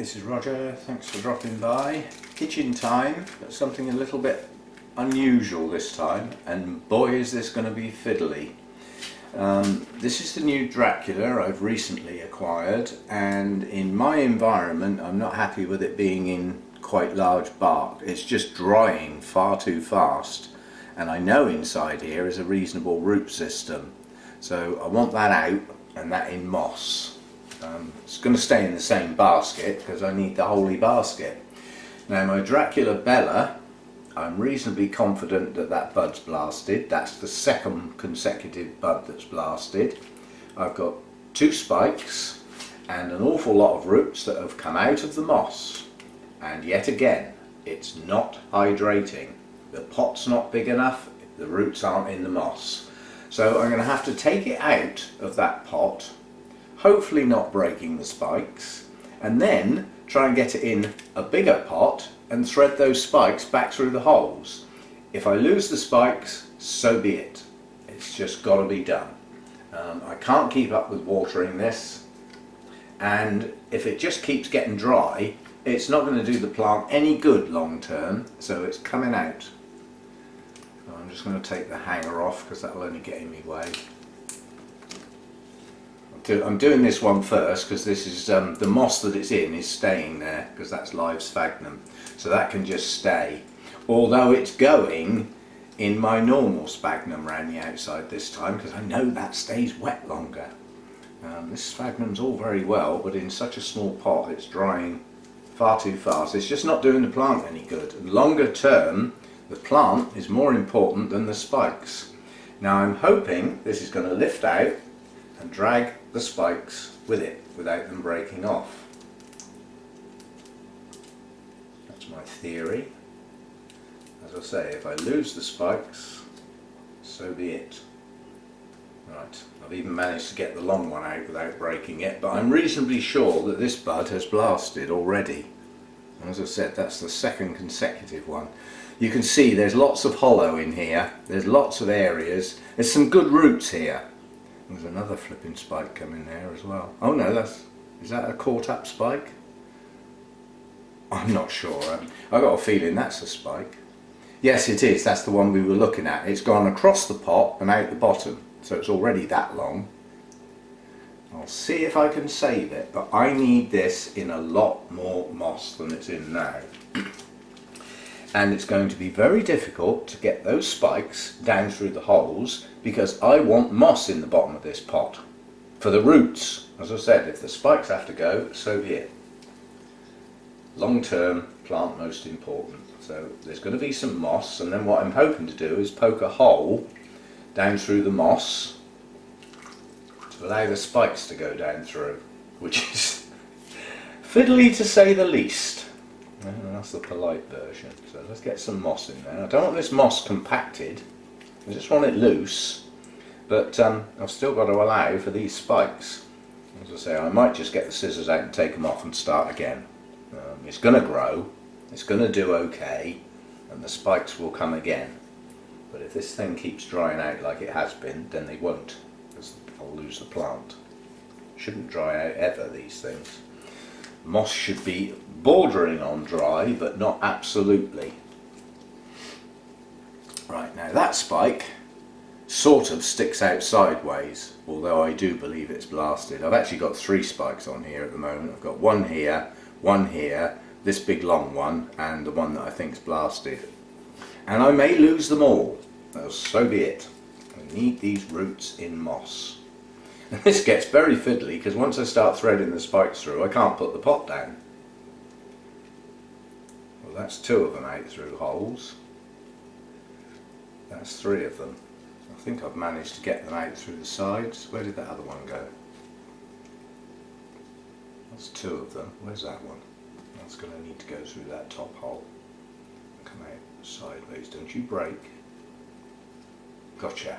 this is Roger, thanks for dropping by. Kitchen time, but something a little bit unusual this time, and boy is this going to be fiddly. This is the new Dracula I've recently acquired, and in my environment I'm not happy with it being in quite large bark. It's just drying far too fast, and I know inside here is a reasonable root system, so I want that out and that in moss. It's going to stay in the same basket because I need the holy basket. Now my Dracula Bella, I'm reasonably confident that that bud's blasted. That's the second consecutive bud that's blasted. I've got 2 spikes and an awful lot of roots that have come out of the moss. And yet again, it's not hydrating. The pot's not big enough, the roots aren't in the moss. So I'm going to have to take it out of that pot, hopefully not breaking the spikes, and then try and get it in a bigger pot and thread those spikes back through the holes. If I lose the spikes, so be it. It's just got to be done. I can't keep up with watering this, and if it just keeps getting dry, it's not going to do the plant any good long term, so it's coming out. So I'm just going to take the hanger off because that will only get in my way. I'm doing this one first because this is the moss that it's in is staying there because that's live sphagnum, so that can just stay, although it's going in my normal sphagnum around the outside this time because I know that stays wet longer. This sphagnum's all very well, but in such a small pot it's drying far too fast. It's just not doing the plant any good, and longer term the plant is more important than the spikes. Now I'm hoping this is going to lift out and drag the spikes with it without them breaking off. That's my theory. As I say, if I lose the spikes, so be it. Right, I've even managed to get the long one out without breaking it, but I'm reasonably sure that this bud has blasted already. As I said, that's the second consecutive one. You can see there's lots of hollow in here, there's lots of areas, there's some good roots here. There's another flipping spike coming there as well. Oh no, is that a caught up spike? I'm not sure. I got a feeling that's a spike. Yes it is, that's the one we were looking at. It's gone across the pot and out the bottom, so it's already that long. I'll see if I can save it, but I need this in a lot more moss than it's in now. And it's going to be very difficult to get those spikes down through the holes because I want moss in the bottom of this pot for the roots. As I said, if the spikes have to go, so be it. Long term, plant most important. So there's going to be some moss, and then what I'm hoping to do is poke a hole down through the moss to allow the spikes to go down through, which is fiddly to say the least. And that's the polite version. So let's get some moss in there. I don't want this moss compacted, I just want it loose, but I've still got to allow for these spikes. As I say, I might just get the scissors out and take them off and start again. It's going to grow, it's going to do okay, and the spikes will come again. But if this thing keeps drying out like it has been, then they won't, because I'll lose the plant. Shouldn't dry out ever, these things. Moss should be bordering on dry, but not absolutely. Right, now that spike sort of sticks out sideways, although I do believe it's blasted. I've actually got 3 spikes on here at the moment. I've got one here, this big long one, and the one that I think is blasted. And I may lose them all, so be it. I need these roots in moss. And this gets very fiddly because once I start threading the spikes through, I can't put the pot down. Well, that's 2 of them out through holes. That's 3 of them. I think I've managed to get them out through the sides. Where did that other one go? That's 2 of them. Where's that one? That's going to need to go through that top hole. Come out sideways. Don't you break. Gotcha.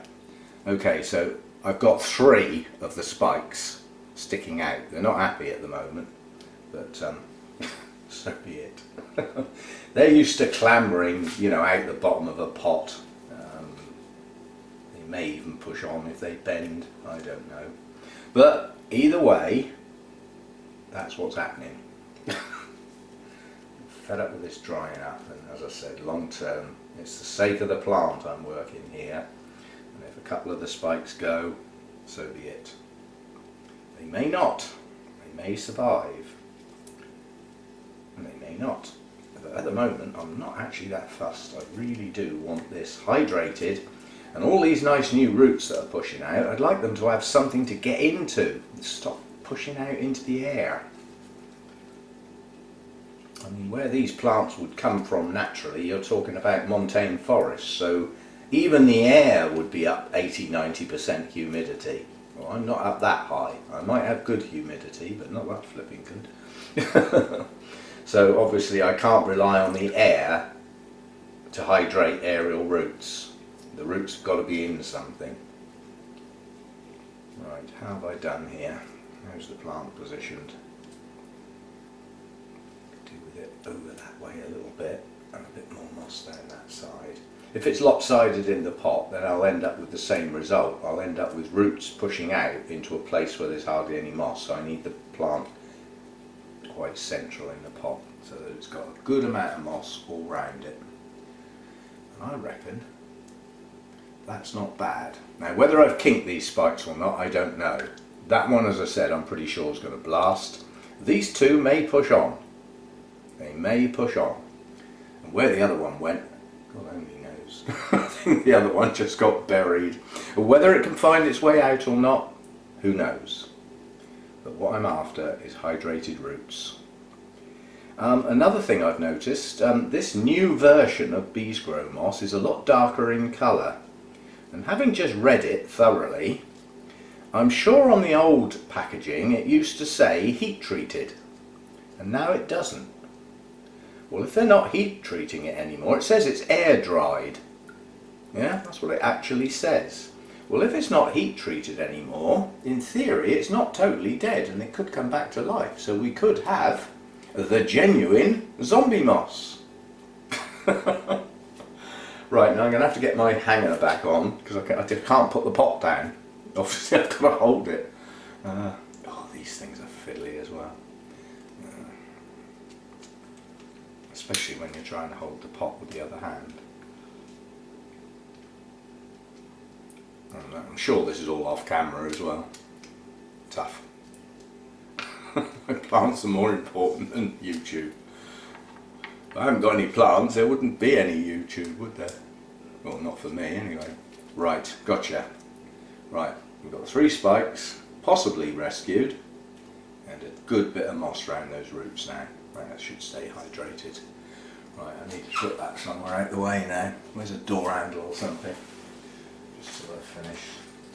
Okay, so I've got 3 of the spikes sticking out. They're not happy at the moment, but so be it. They're used to clambering, you know, out the bottom of a pot. They may even push on if they bend, I don't know. But either way, that's what's happening. fed up with this drying up, and as I said, long term, it's the sake of the plant I'm working here, and if a couple of the spikes go, so be it. They may not, they may survive, and they may not. But at the moment, I'm not actually that fussed. I really do want this hydrated, and all these nice new roots that are pushing out, I'd like them to have something to get into and stop pushing out into the air. I mean, where these plants would come from naturally, you're talking about montane forests, so even the air would be up 80–90% humidity. Well, I'm not up that high. I might have good humidity, but not that flipping good. So obviously I can't rely on the air to hydrate aerial roots. The roots have got to be in something. Right, how have I done here? How's the plant positioned? Do with it over that way a little bit, and a bit more moss down that side. If it's lopsided in the pot, then I'll end up with the same result. I'll end up with roots pushing out into a place where there's hardly any moss, so I need the plant quite central in the pot so that it's got a good amount of moss all round it. And I reckon that's not bad. Now whether I've kinked these spikes or not, I don't know. That one, as I said, I'm pretty sure is going to blast. These two may push on. They may push on. And where the other one went, God only knows. I think the other one just got buried. Whether it can find its way out or not, who knows. But what I'm after is hydrated roots. Another thing I've noticed, this new version of Bees Grow Moss is a lot darker in colour. And having just read it thoroughly, I'm sure on the old packaging it used to say heat treated, and now it doesn't. Well, if they're not heat treating it anymore, it says it's air dried. Yeah, that's what it actually says. Well, if it's not heat treated anymore, in theory it's not totally dead and it could come back to life. So we could have the genuine zombie moss. Right, now I'm going to have to get my hanger back on because I can't put the pot down. Obviously I've got to hold it. Oh, these things are fiddly as well. Especially when you're trying to hold the pot with the other hand. I'm sure this is all off camera as well. Tough. My plants are more important than YouTube. If I haven't got any plants, there wouldn't be any YouTube, would there? Well, not for me anyway. Right, gotcha. Right, we've got 3 spikes, possibly rescued, and a good bit of moss around those roots now. Right, that should stay hydrated. Right, I need to put that somewhere out the way now. Where's a door handle or something? Just till I finish.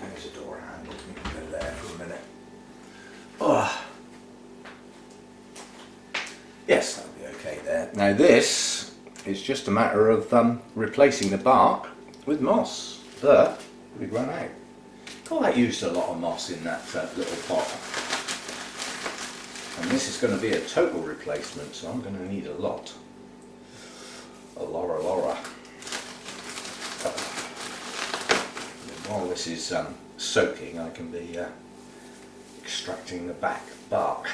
There's a door handle. We can go there for a minute. Oh. Yes, that'll be okay there. Now this is just a matter of replacing the bark with moss, but we've run out. God, that used a lot of moss in that little pot. And this is going to be a total replacement, so I'm going to need a lot. Laura. While this is soaking, I can be extracting the back bark.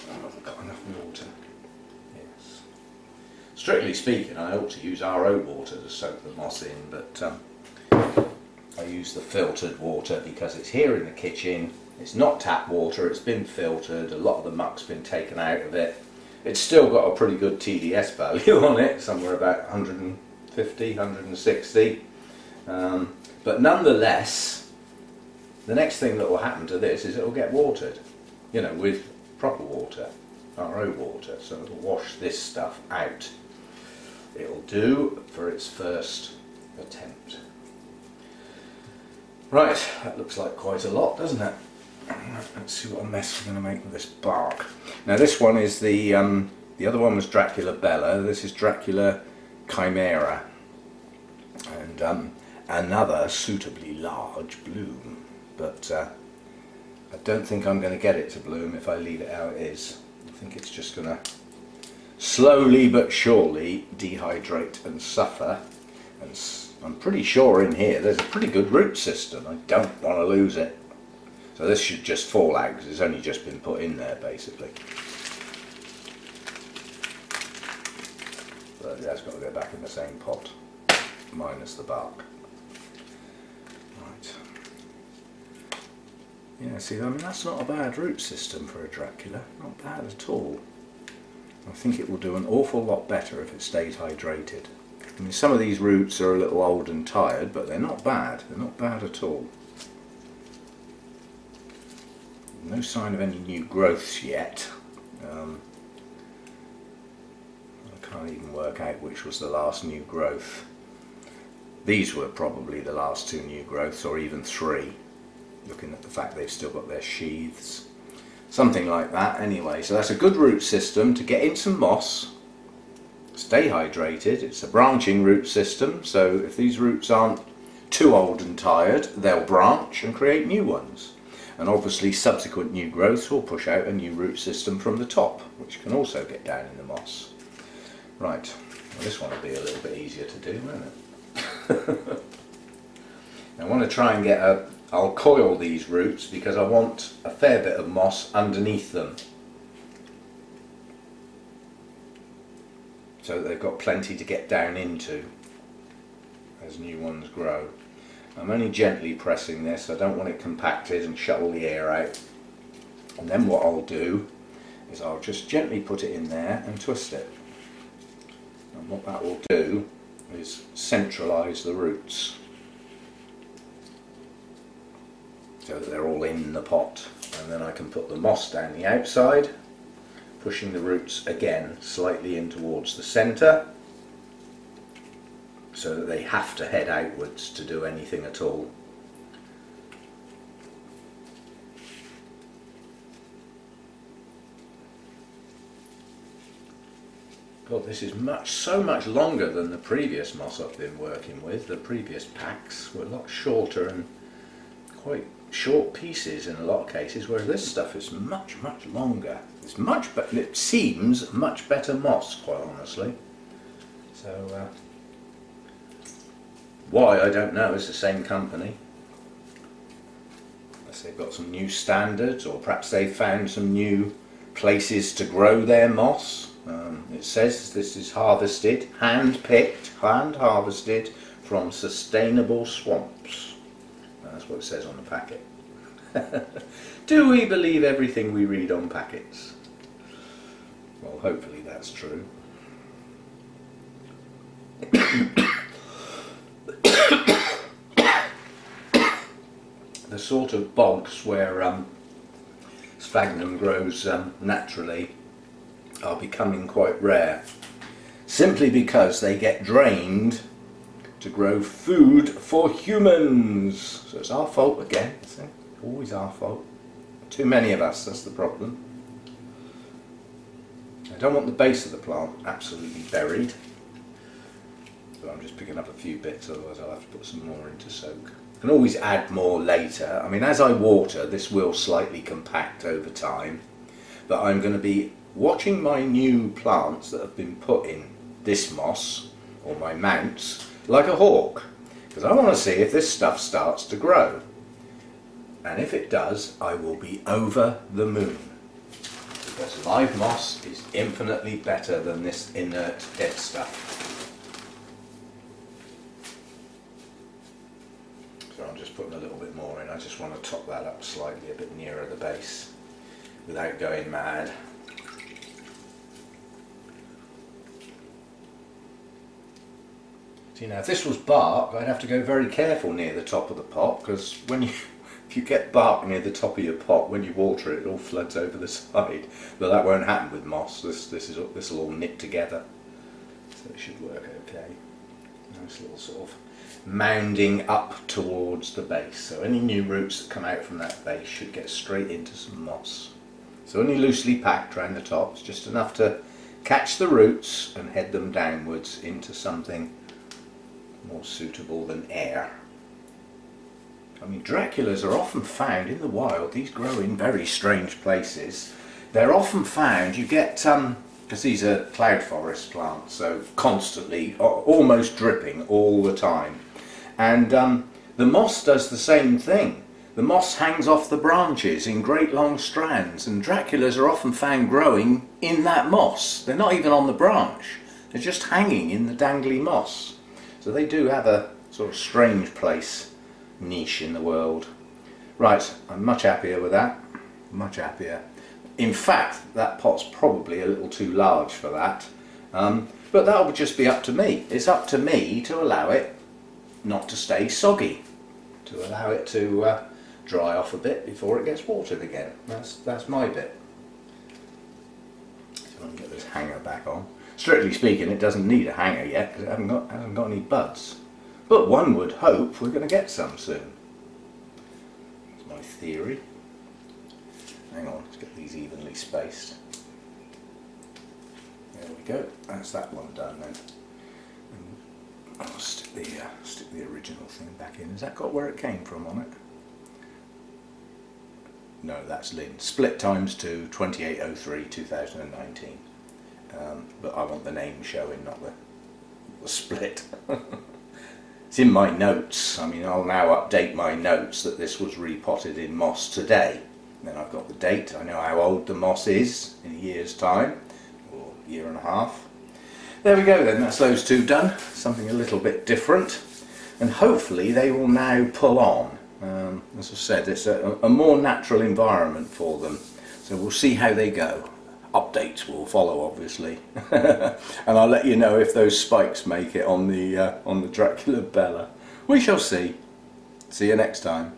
I haven't got enough water. Yes. Strictly speaking, I ought to use RO water to soak the moss in, but I use the filtered water because it's here in the kitchen. It's not tap water, it's been filtered, a lot of the muck's been taken out of it. It's still got a pretty good TDS value on it, somewhere about 150, 160. But nonetheless, the next thing that will happen to this is it will get watered, you know, with proper water, RO water, so it will wash this stuff out. It will do for its first attempt. Right, that looks like quite a lot, doesn't it? Let's see what a mess we're going to make with this bark. Now this one is the other one was Dracula Bella, this is Dracula Chimera, and another suitably large bloom, but I don't think I'm going to get it to bloom if I leave it how it is. I think it's just going to slowly but surely dehydrate and suffer, and I'm pretty sure in here there's a pretty good root system. I don't want to lose it. So this should just fall out because it's only just been put in there basically. but that's got to go back in the same pot, minus the bark. Right. Yeah, see, I mean, that's not a bad root system for a Dracula, not bad at all. I think it will do an awful lot better if it stays hydrated. I mean, some of these roots are a little old and tired, but they're not bad. They're not bad at all. No sign of any new growths yet. I can't even work out which was the last new growth. These were probably the last 2 new growths, or even 3, looking at the fact they've still got their sheaths. Something like that anyway. So that's a good root system to get in some moss, stay hydrated. It's a branching root system, so if these roots aren't too old and tired, they'll branch and create new ones. And obviously subsequent new growths will push out a new root system from the top, which can also get down in the moss. Right, well, this one will be a little bit easier to do, won't it? I want to try and get I'll coil these roots because I want a fair bit of moss underneath them, so that they've got plenty to get down into as new ones grow. I'm only gently pressing this, I don't want it compacted and shut all the air out. And then what I'll do is I'll just gently put it in there and twist it. And what that will do is centralise the roots, so that they're all in the pot, and then I can put the moss down the outside, pushing the roots again slightly in towards the centre, so that they have to head outwards to do anything at all. God, this is so much longer than the previous moss I've been working with. The previous packs were a lot shorter and quite short pieces in a lot of cases, whereas this stuff is much longer. It's much better. It seems much better moss, quite honestly. So why, I don't know. It's the same company. Unless they've got some new standards, or perhaps they've found some new places to grow their moss. It says this is harvested, hand-picked, hand-harvested from sustainable swamps. That's what it says on the packet. Do we believe everything we read on packets? Well, hopefully that's true. The sort of bogs where sphagnum grows naturally are becoming quite rare, simply because they get drained to grow food for humans. So it's our fault again, see? Always our fault. Too many of us, that's the problem. I don't want the base of the plant absolutely buried, so I'm just picking up a few bits, otherwise I'll have to put some more into soak. I can always add more later. I mean, as I water, this will slightly compact over time, but I'm going to be watching my new plants that have been put in this moss, or my mounts, like a hawk, because I want to see if this stuff starts to grow. And if it does, I will be over the moon, because live moss is infinitely better than this inert dead stuff. So I'm just putting a little bit more in. I just want to top that up slightly, a bit nearer the base, without going mad. See, now if this was bark, I'd have to go very careful near the top of the pot, because if you get bark near the top of your pot, when you water it, it all floods over the side. But that won't happen with moss. This will all knit together, so it should work okay. Nice little sort of mounding up towards the base. So any new roots that come out from that base should get straight into some moss. So only loosely packed around the tops, just enough to catch the roots and head them downwards into something more suitable than air. I mean, Draculas are often found in the wild. These grow in very strange places. They're often found, you get, because these are cloud forest plants, so constantly, almost dripping all the time. And the moss does the same thing. The moss hangs off the branches in great long strands, and Draculas are often found growing in that moss. They're not even on the branch. They're just hanging in the dangly moss. So they do have a sort of strange place, niche in the world. Right, I'm much happier with that. Much happier. In fact, that pot's probably a little too large for that. But that would just be up to me. It's up to me to allow it not to stay soggy. To allow it to dry off a bit before it gets watered again. That's my bit. So I can get this hanger back on. Strictly speaking, it doesn't need a hanger yet because it hasn't got any buds. But one would hope we're going to get some soon. That's my theory. Hang on, let's get these evenly spaced. There we go. That's that one done then. And I'll stick the original thing back in. Has that got where it came from on it? No, that's Lynn. Split times 2, 2803, 2019. But I want the name showing, not the split. It's in my notes. I mean, I'll now update my notes that this was repotted in moss today. Then I've got the date. I know how old the moss is in a year's time, or a year and a half. There we go then, that's those two done. Something a little bit different. And hopefully they will now pull on. As I said, it's a more natural environment for them. So we'll see how they go. Updates will follow, obviously. And I'll let you know if those spikes make it on the Dracula Bella. We shall see. See you next time.